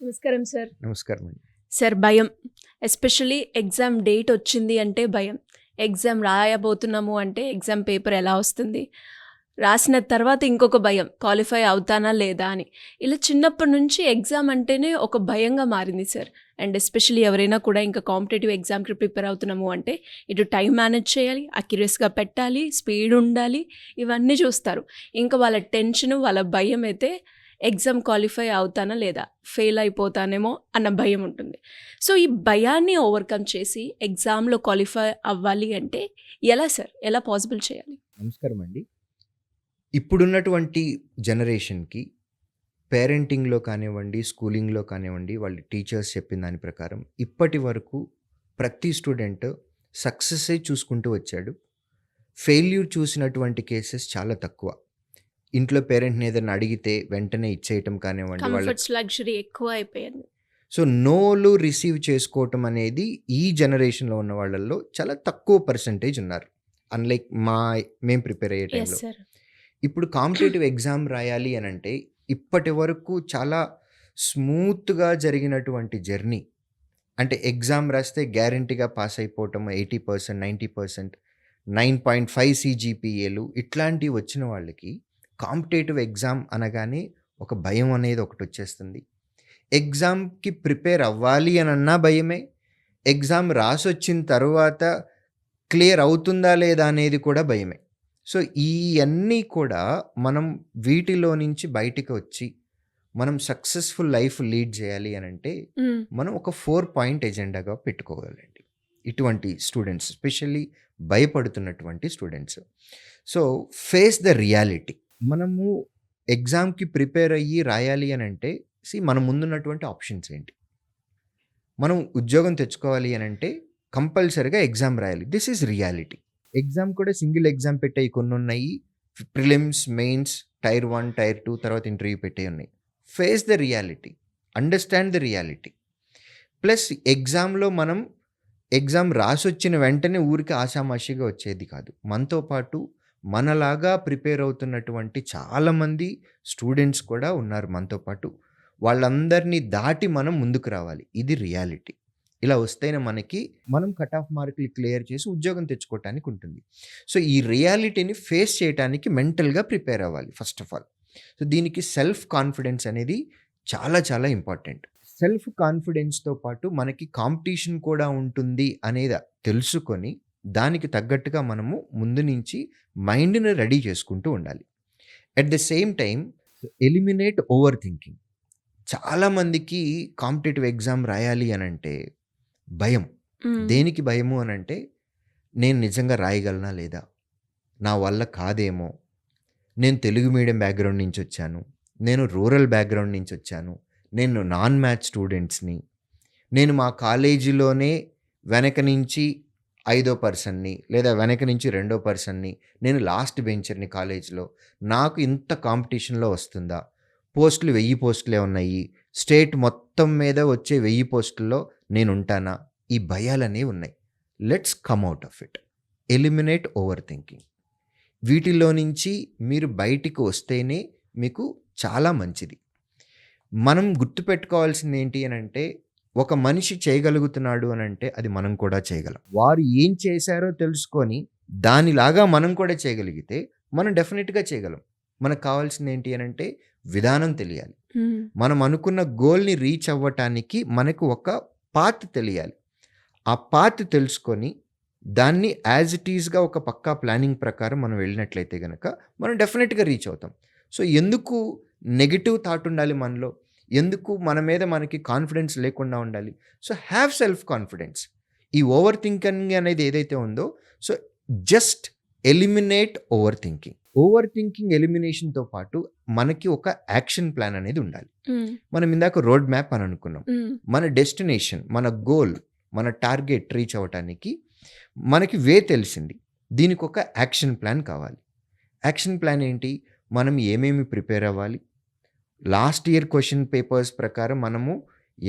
నమస్కారం సార్. నమస్కారం అండి. సార్, భయం. ఎస్పెషల్లీ ఎగ్జామ్ డేట్ వచ్చింది అంటే భయం. ఎగ్జామ్ రాయబోతున్నాము అంటే ఎగ్జామ్ పేపర్ ఎలా వస్తుంది? రాసిన తర్వాత ఇంకొక భయం, క్వాలిఫై అవుతానా లేదా అని. ఇలా చిన్నప్పటి నుంచి ఎగ్జామ్ అంటేనే ఒక భయంగా మారింది సార్. అండ్ ఎస్పెషల్లీ ఎవరైనా కూడా ఇంకా కాంపిటేటివ్ ఎగ్జామ్కి ప్రిపేర్ అవుతున్నాము అంటే ఇటు టైం మేనేజ్ చేయాలి, అక్యురస్గా పెట్టాలి, స్పీడ్ ఉండాలి, ఇవన్నీ చూస్తారు. ఇంకా వాళ్ళ టెన్షన్, వాళ్ళ భయం అయితే ఎగ్జామ్ క్వాలిఫై అవుతానా లేదా, ఫెయిల్ అయిపోతానేమో అన్న భయం ఉంటుంది. సో ఈ భయాన్ని ఓవర్కమ్ చేసి ఎగ్జామ్లో క్వాలిఫై అవ్వాలి అంటే ఎలా సార్, ఎలా పాసిబుల్ చేయాలి? నమస్కారం అండి. ఇప్పుడున్నటువంటి జనరేషన్కి పేరెంటింగ్లో కానివ్వండి, స్కూలింగ్లో కానివ్వండి, వాళ్ళ టీచర్స్ చెప్పిన దాని ప్రకారం ఇప్పటి వరకు ప్రతి స్టూడెంట్ సక్సెస్సే చూసుకుంటూ వచ్చాడు. ఫెయిల్యూర్ చూసినటువంటి కేసెస్ చాలా తక్కువ. ఇంట్లో పేరెంట్ని ఏదైనా అడిగితే వెంటనే ఇచ్చేయటం కానివ్వండి, కంఫర్ట్స్, లగ్జరీ ఎక్కువ అయిపోయింది. సో నోలు రిసీవ్ చేసుకోవటం అనేది ఈ జనరేషన్లో ఉన్న వాళ్ళల్లో చాలా తక్కువ పర్సంటేజ్ ఉన్నారు. అన్లైక్ మేము ప్రిపేర్ అయ్యే ఎస్ టైంలో. సార్. ఇప్పుడు కాంపిటేటివ్ ఎగ్జామ్ రాయాలి అని అంటే ఇప్పటి వరకు చాలా స్మూత్గా జరిగినటువంటి జర్నీ. అంటే ఎగ్జామ్ రాస్తే గ్యారంటీగా పాస్ అయిపోవటం 80%, 90%, 9.5 CGPAలు ఇట్లాంటివి వచ్చిన వాళ్ళకి కాంపిటేటివ్ ఎగ్జామ్ అనగానే ఒక భయం అనేది ఒకటి వచ్చేస్తుంది. ఎగ్జామ్కి ప్రిపేర్ అవ్వాలి అని అన్నా భయమే. ఎగ్జామ్ రాసొచ్చిన తర్వాత క్లియర్ అవుతుందా లేదా అనేది కూడా భయమే. సో ఇవన్నీ కూడా మనం వీటిలో నుంచి బయటికి వచ్చి మనం సక్సెస్ఫుల్ లైఫ్ లీడ్ చేయాలి అని అంటే మనం ఒక 4 పాయింట్ ఎజెండాగా పెట్టుకోవాలండి. ఇటువంటి స్టూడెంట్స్, ఎస్పెషల్లీ భయపడుతున్నటువంటి students. So face the reality. మనము ఎగ్జామ్కి ప్రిపేర్ అయ్యి రాయాలి అని అంటే మన ముందున్నటువంటి ఆప్షన్స్ ఏంటి? మనం ఉద్యోగం తెచ్చుకోవాలి అని అంటే కంపల్సరీగా ఎగ్జామ్ రాయాలి. This is reality. ఎగ్జామ్ కూడా సింగిల్ ఎగ్జామ్ పెట్టేవి కొన్ని ఉన్నాయి. ప్రిలిమ్స్, మెయిన్స్, టైర్ 1, టైర్ 2 తర్వాత ఇంటర్వ్యూ పెట్టే ఉన్నాయి. Face the reality, understand the reality. Plus ఎగ్జామ్లో మనం ఎగ్జామ్ రాసొచ్చిన వెంటనే ఊరికి ఆషామాషిగా వచ్చేది కాదు. మనతో పాటు మనలాగా ప్రిపేర్ అవుతున్నటువంటి చాలామంది స్టూడెంట్స్ కూడా ఉన్నారు మనతో పాటు. వాళ్ళందరినీ దాటి మనం ముందుకు రావాలి. ఇది రియాలిటీ. ఇలా వస్తేనే మనం కట్ ఆఫ్ మార్కులు క్లియర్ చేసి ఉద్యోగం తెచ్చుకోవటానికి ఉంటుంది. సో ఈ రియాలిటీని ఫేస్ చేయడానికి మెంటల్గా ప్రిపేర్ అవ్వాలి ఫస్ట్ ఆఫ్ ఆల్. సో దీనికి సెల్ఫ్ కాన్ఫిడెన్స్ అనేది చాలా చాలా ఇంపార్టెంట్. సెల్ఫ్ కాన్ఫిడెన్స్తో పాటు మనకి కాంపిటీషన్ కూడా ఉంటుంది అనేది తెలుసుకొని దానికి తగ్గట్టుగా మనము ముందు నుంచి మైండ్ని రెడీ చేసుకుంటూ ఉండాలి. At the same time eliminate over thinking. చాలామందికి కాంపిటేటివ్ ఎగ్జామ్ రాయాలి అని అంటే భయం. దేనికి భయము అని అంటే నేను నిజంగా రాయగలనా లేదా, నా వల్ల కాదేమో, నేను తెలుగు మీడియం బ్యాక్గ్రౌండ్ నుంచి వచ్చాను, నేను రూరల్ బ్యాక్గ్రౌండ్ నుంచి వచ్చాను, నేను నాన్ మ్యాథ్స్ స్టూడెంట్స్ని, నేను మా కాలేజీలోనే వెనక నుంచి 5వ పర్సన్ని లేదా వెనక నుంచి 2వ పర్సన్ని, నేను లాస్ట్ బెంచర్ని కాలేజ్లో, నాకు ఇంత కాంపిటీషన్లో వస్తుందా, పోస్టులు 1000 పోస్టులే ఉన్నాయి, స్టేట్ మొత్తం మీద వచ్చే 1000 పోస్టుల్లో నేను ఉంటానా, ఈ భయాలనేవి ఉన్నాయి. Let's come out of it. Eliminate over thinking. వీటిలో నుంచి మీరు బయటికి వస్తేనే మీకు చాలా మంచిది. మనం గుర్తుపెట్టుకోవాల్సింది ఏంటి అని అంటే ఒక మనిషి చేయగలుగుతున్నాడు అని అంటే అది మనం కూడా చేయగలం. వారు ఏం చేశారో తెలుసుకొని దానిలాగా మనం కూడా చేయగలిగితే మనం డెఫినెట్గా చేయగలం. మనకు కావాల్సింది ఏంటి అని అంటే విధానం తెలియాలి. మనం అనుకున్న గోల్ని రీచ్ అవ్వటానికి మనకు ఒక పాత్ తెలియాలి. ఆ పాత్ తెలుసుకొని దాన్ని యాజ్ ఇట్ ఈస్గా ఒక పక్కా ప్లానింగ్ ప్రకారం మనం వెళ్ళినట్లయితే కనుక మనం డెఫినెట్గా రీచ్ అవుతాం. సో ఎందుకు నెగిటివ్ థాట్ ఉండాలి మనలో? ఎందుకు మన మీద మనకి కాన్ఫిడెన్స్ లేకుండా ఉండాలి? So have self confidence. ఈ ఓవర్ థింకింగ్ అనేది ఏదైతే ఉందో, so just eliminate over thinking. Over thinking ఎలిమినేషన్తో పాటు మనకి ఒక యాక్షన్ ప్లాన్ అనేది ఉండాలి. మనం ఇందాక రోడ్ మ్యాప్ అని అనుకున్నాం. మన డెస్టినేషన్, మన గోల్, మన టార్గెట్ రీచ్ అవ్వటానికి మనకి వే తెలిసింది. దీనికి ఒక యాక్షన్ ప్లాన్ కావాలి. యాక్షన్ ప్లాన్ ఏంటి? మనం ఏమేమి ప్రిపేర్ అవ్వాలి, లాస్ట్ ఇయర్ క్వశ్చన్ పేపర్స్ ప్రకారం మనము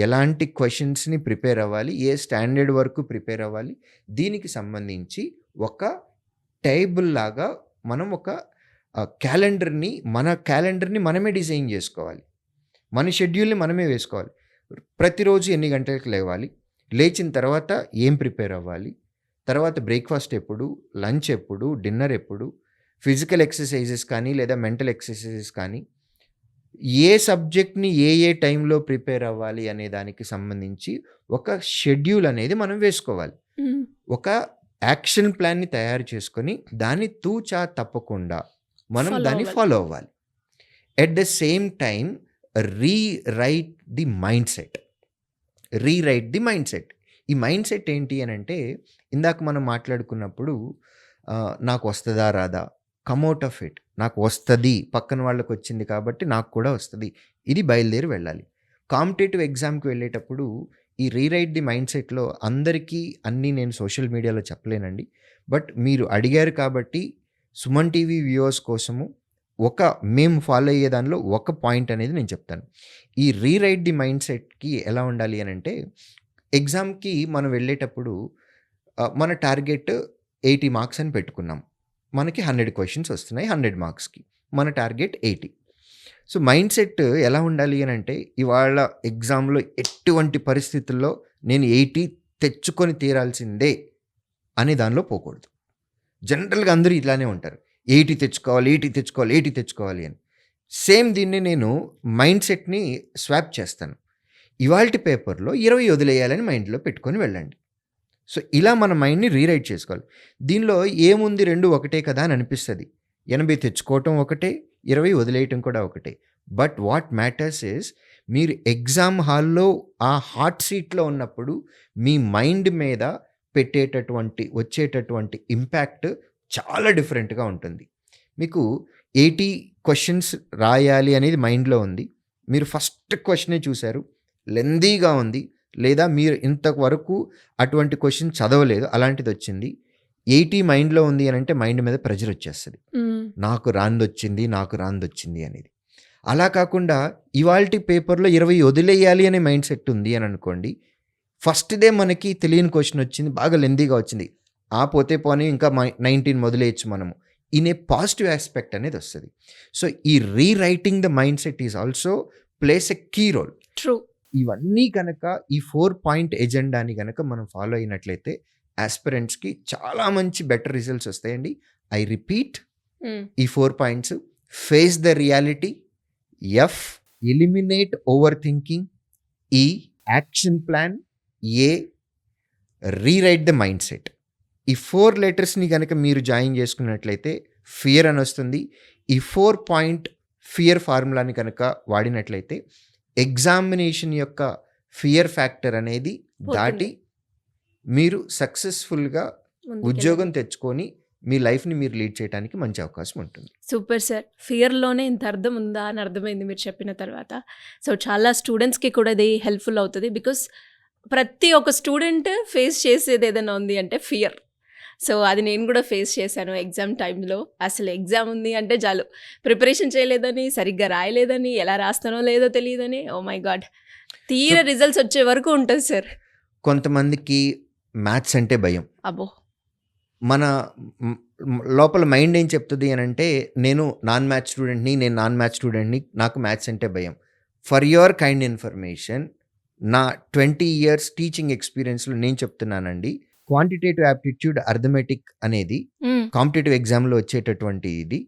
ఎలాంటి క్వశ్చన్స్ని ప్రిపేర్ అవ్వాలి, ఏ స్టాండర్డ్ వరకు ప్రిపేర్ అవ్వాలి, దీనికి సంబంధించి ఒక టేబుల్ లాగా మనం ఒక మన క్యాలెండర్ని మనమే డిజైన్ చేసుకోవాలి. మన షెడ్యూల్ని మనమే వేసుకోవాలి. ప్రతిరోజు ఎన్ని గంటలకు లేవాలి, లేచిన తర్వాత ఏం ప్రిపేర్ అవ్వాలి, తర్వాత బ్రేక్‌ఫాస్ట్ ఎప్పుడు, లంచ్ ఎప్పుడు, డిన్నర్ ఎప్పుడు, ఫిజికల్ ఎక్సర్‌సైజెస్ కానీ లేదా మెంటల్ ఎక్సర్‌సైజెస్ కానీ, ఏ సబ్జెక్ట్‌ని ఏ టైంలో ప్రిపేర్ అవ్వాలి అనే దానికి సంబంధించి ఒక షెడ్యూల్ అనేది మనం వేసుకోవాలి. హ్మ్. ఒక యాక్షన్ ప్లాన్‌ని తయారు చేసుకొని దాన్ని తూచా తప్పకుండా మనం ఫాలో దాన్ని అవ్వాలి. ఫాలో అవ్వాలి. At the same time rewrite the mind set. Rewrite the mind set. ఈ మైండ్ సెట్ ఏంటి అనంటే, ఇందాక మనం మాట్లాడుకున్నప్పుడు నాకు వస్తదా? రాదా? Come out of it. నాకు వస్తది. పక్కన వాళ్ళకొచ్చింది కాబట్టి నాకు కూడా వస్తది. ఇది బయలుదేరి వెళ్ళాలి. కాంపిటీటివ్ ఎగ్జామ్‌కి వెళ్ళేటప్పుడు ఈ రీరైట్ ది మైండ్ సెట్‌లో అందరికీ అన్నీ నేను సోషల్ మీడియాలో చెప్పలేనండి. బట్ మీరు అడిగారు కాబట్టి సుమన్ టీవీ వ్యూవర్స్ కోసము మేము ఫాలో అయ్యే దానిలో ఒక పాయింట్ అనేది నేను చెప్తాను. ఈ రీరైట్ ది మైండ్ సెట్‌కి ఎలా ఉండాలి అనంటే, ఎగ్జామ్‌కి మనం వెళ్ళేటప్పుడు మన టార్గెట్ 80 మార్క్స్ అని పెట్టుకున్నాం. మనకి 100 క్వెషన్స్ వస్తున్నాయి 100 మార్క్స్‌కి. మన టార్గెట్ 80. సో, మైండ్ సెట్ ఎలా ఉండాలి అనంటే, ఇవాళ ఎగ్జామ్‌లో ఎటువంటి పరిస్థితుల్లో నేను 80 తెచ్చుకొని తీరాల్సిందే అనే దానిలో పోకూడదు. జనరల్‌గా అందరూ ఇలానే ఉంటారు. 80 తెచ్చుకోవాలి, 80 తెచ్చుకోవాలి, 80 తెచ్చుకోవాలి అని. సేమ్ దీన్ని నేను మైండ్ సెట్‌ని స్వాప్ చేస్తాను. ఇవాల్టి పేపర్‌లో 20 వదిలేయాలని మైండ్‌లో పెట్టుకొని వెళ్ళండి. సో, ఇలా మన మైండ్‌ని రీరైట్ చేసుకోవాలి. దీనిలో ఏముంది 2 ఒకటే కదా అని అనిపిస్తది. 80 తెచ్చుకోవటం ఒకటే, 20 వదిలేయటం కూడా ఒకటే. బట్ వాట్ మ్యాటర్స్ ఈస్ మీరు ఎగ్జామ్ హాల్‌లో ఆ హాట్ సీట్‌లో ఉన్నప్పుడు మీ మైండ్ మీద వచ్చేటటువంటి ఇంపాక్ట్ చాలా డిఫరెంట్‌గా ఉంటుంది. మీకు 80 క్వెషన్స్ రాయాలి అనేది మైండ్‌లో ఉంది. మీరు ఫస్ట్ క్వెషనే చూసారు. లెంథీగా ఉంది. లేదా మీరు ఇంతవరకు అటువంటి క్వెషన్ చదవలేదు. అలాంటిదొచ్చింది. 80 మైండ్‌లో ఉంది అనంటే మైండ్ మీద ప్రెషర్ వచ్చేస్తది. హ్మ్. నాకు రానిదొచ్చింది అనేది. అలా కాకుండా ఇవాల్టి పేపర్‌లో 20 వదిలేయాలి అనే మైండ్ సెట్ ఉంది అని అనుకోండి. ఫస్ట్‌దే మనకి తెలియని క్వెషన్ వచ్చింది. బాగా లెంథీగా వచ్చింది. పోతే పోనీ ఇంకా 19 వదిలేయొచ్చు మనము. ఇన్ ఏ పాజిటివ్ యాస్పెక్ట్ అనేది వస్తది. సో, ఈ rewriting the mind set is also plays a key role. True. ఇవన్నీ గనక ఈ 4 పాయింట్ ఎజెండాని గనక మనం ఫాలో అయినట్లయితే యాస్పిరెంట్స్‌కి చాలా మంచి బెటర్ రిజల్ట్స్ వస్తాయండి. I repeat hmm. ఈ 4 points. Face the reality. F eliminate over thinking. E action plan. A rewrite the mind set. ఈ 4 లెటర్స్‌ని గనక మీరు జాయిన్ చేసుకున్నట్లయితే ఫియర్ అని వస్తుంది. ఈ 4 పాయింట్ ఫియర్ ఫార్ములాని కనుక వాడినట్లయితే ఎగ్జామినేషన్ యొక్క ఫియర్ ఫ్యాక్టర్ అనేది పోతుంది. దాటి మీరు సక్సెస్‌ఫుల్‌గా ముందుకెళ్ళాలి. ఉద్యోగం తెచ్చుకొని మీ లైఫ్‌ని మీరు లీడ్ చేయడానికి మంచి అవకాశం ఉంటుంది. Super sir. ఫియర్‌లోనే ఇంత అర్థం ఉందా అని అర్థమైంది మీరు చెప్పిన తర్వాత. సో, చాలా స్టూడెంట్స్‌కి కూడా ఇది హెల్ప్‌ఫుల్ అవుతది. బికాస్ ప్రతి ఒక్క స్టూడెంట్ ఫేస్ చేసేది ఏదైనా ఉంది అంటే ఫియర్. సో, అది నేను కూడా ఫేస్ చేశాను ఎగ్జామ్ టైంలో. అసలు ఎగ్జామ్ ఉంది అంటే చాలు ప్రిపరేషన్ చేయలేదని, సరిగ్గా రాయలేదని, ఎలా రాస్తానో లేదో తెలీదని, ఓహ్ మై గాడ్! తీరా రిజల్ట్స్ వచ్చే వరకు ఉంటది సార్. కొంతమందికి మ్యాథ్స్ అంటే భయం. అబ్బో! మన లోపల మైండ్ ఏం చెప్తుంది అనంటే, నేను నాన్ మ్యాథ్స్ స్టూడెంట్‌ని, నాకు మ్యాథ్స్ అంటే భయం. ఫర్ యువర్ కైండ్ ఇన్ఫర్మేషన్, నా 20 ఇయర్స్ టీచింగ్ ఎక్స్‌పీరియన్స్‌లో నేను చెప్తున్నానండి. క్వాంటిటేటివ్ యాప్టిట్యూడ్ అర్థమెటిక్ అనేది హ్మ్. కాంపిటీటివ్ ఎగ్జామ్‌లో వచ్చేటటువంటి ఇది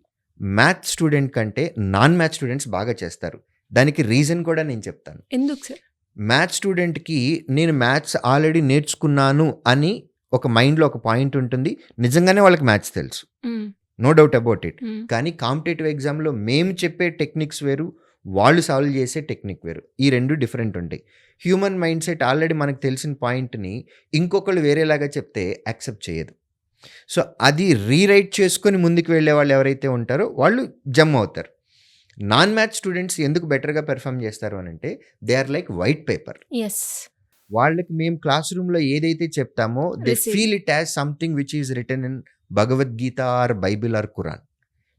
మ్యాథ్స్ స్టూడెంట్ కంటే నాన్ మ్యాథ్స్ స్టూడెంట్స్ బాగా చేస్తారు. దానికి రీజన్ కూడా నేను చెప్తాను. ఎందుకు సార్? మ్యాథ్స్ స్టూడెంట్‌కి నేను మ్యాథ్స్ ఆల్రెడీ నేర్చుకున్నాను అని ఒక మైండ్‌లో ఒక పాయింట్ ఉంటుంది. నిజంగానే వాళ్ళకి మ్యాథ్స్ తెలుసు. Hmm. No doubt about it. Hmm. కానీ కాంపిటీటివ్ ఎగ్జామ్‌లో మేము చెప్పే టెక్నిక్స్ వేరు. వాళ్ళు సాల్వ్ చేసే టెక్నిక్ వేరు. ఈ 2 డిఫరెంట్ ఉంటాయి. హ్యూమన్ మైండ్ సెట్ ఆల్రెడీ మనకు తెలిసిన పాయింట్‌ని ఇంకొకళ్ళు వేరేలాగా చెప్తే యాక్సెప్ట్ చేయదు. సో, అది రీరైట్ చేసుకొని ముందుకు వెళ్ళేవాళ్ళు ఎవరైతే ఉంటారో వాళ్ళు జమ్ అవుతారు. నాన్ మ్యాథ్స్ స్టూడెంట్స్ ఎందుకు బెటర్‌గా పెర్ఫార్మ్ చేస్తారు అనంటే, they are like white paper. Yes. వాళ్ళకి మేము క్లాస్ రూమ్‌లో ఏదైతే చెప్తామో they receive. Feel it as something which is written in Bhagavad Gita or Bible or Quran.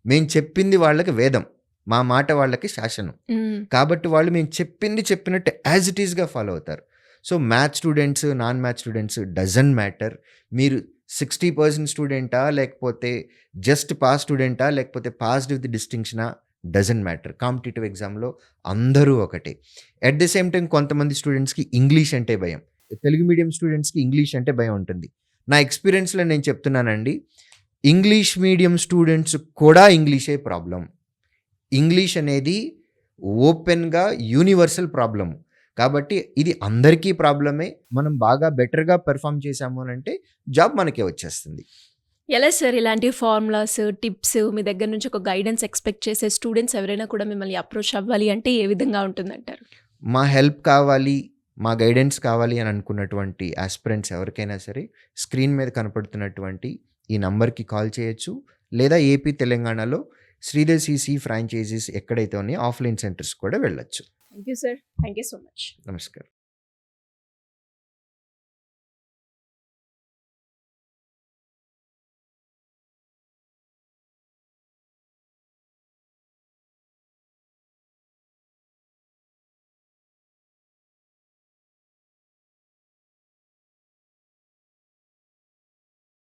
మేము చెప్పింది వాళ్ళకి వేదం. మా మాట వాళ్ళకి శాసనం. హ్మ్. కాబట్టి వాళ్ళు మేము చెప్పింది చెప్పినట్టు యాజ్ ఇట్ ఈస్‌గా ఫాలో అవుతారు. So, maths students, non maths students doesn't matter. మీరు 60% స్టూడెంటా? లేకపోతే జస్ట్ పాస్ స్టూడెంటా? లేకపోతే పాస్డ్ విత్ డిస్టింక్షనా? Doesn't matter. కాంపిటీటివ్ ఎగ్జామ్‌లో అందరూ ఒకటే. ఎట్ ది సేమ్ టైమ్ కొంతమంది స్టూడెంట్స్‌కి ఇంగ్లీష్ అంటే భయం. తెలుగు మీడియం స్టూడెంట్స్‌కి ఇంగ్లీష్ అంటే భయం ఉంటుంది. నా ఎక్స్‌పీరియన్స్‌లో నేను చెప్తున్నానండి. ఇంగ్లీష్ మీడియం స్టూడెంట్స్ కూడా ఇంగ్లీషే ప్రాబ్లమ్. ఇంగ్లీష్ అనేది ఓపెన్‌గా యూనివర్సల్ ప్రాబ్లమ్. కాబట్టి ఇది అందరికీ ప్రాబ్లమే. మనం బాగా బెటర్‌గా పెర్ఫార్మ్ చేశాము అనంటే జాబ్ మనకే వచ్చేస్తుంది. ఎలా సార్ ఇలాంటి ఫార్ములాస్, టిప్స్ మీ దగ్గర నుంచి ఒక గైడెన్స్ ఎక్స్‌పెక్ట్ చేసే స్టూడెంట్స్ ఎవరైనా కూడా మిమ్మల్ని అప్రోచ్ అవ్వాలి అంటే ఏ విధంగా ఉంటుందంటారు? మా హెల్ప్ కావాలి, మా గైడెన్స్ కావాలి అని అనుకున్నటువంటి యాస్పిరెంట్స్ ఎవరికైనా సరే స్క్రీన్ మీద కనపడుతున్నటువంటి ఈ నంబర్‌కి కాల్ చేయొచ్చు. లేదా ఏపీ, తెలంగాణలో శ్రీధర్ సీసీ ఫ్రాంచైజీస్ ఎక్కడైతే ఉన్నాయో ఆఫ్‌లైన్ సెంటర్స్ కూడా వెళ్ళొచ్చు. Thank you sir. Thank you so much. నమస్కారం.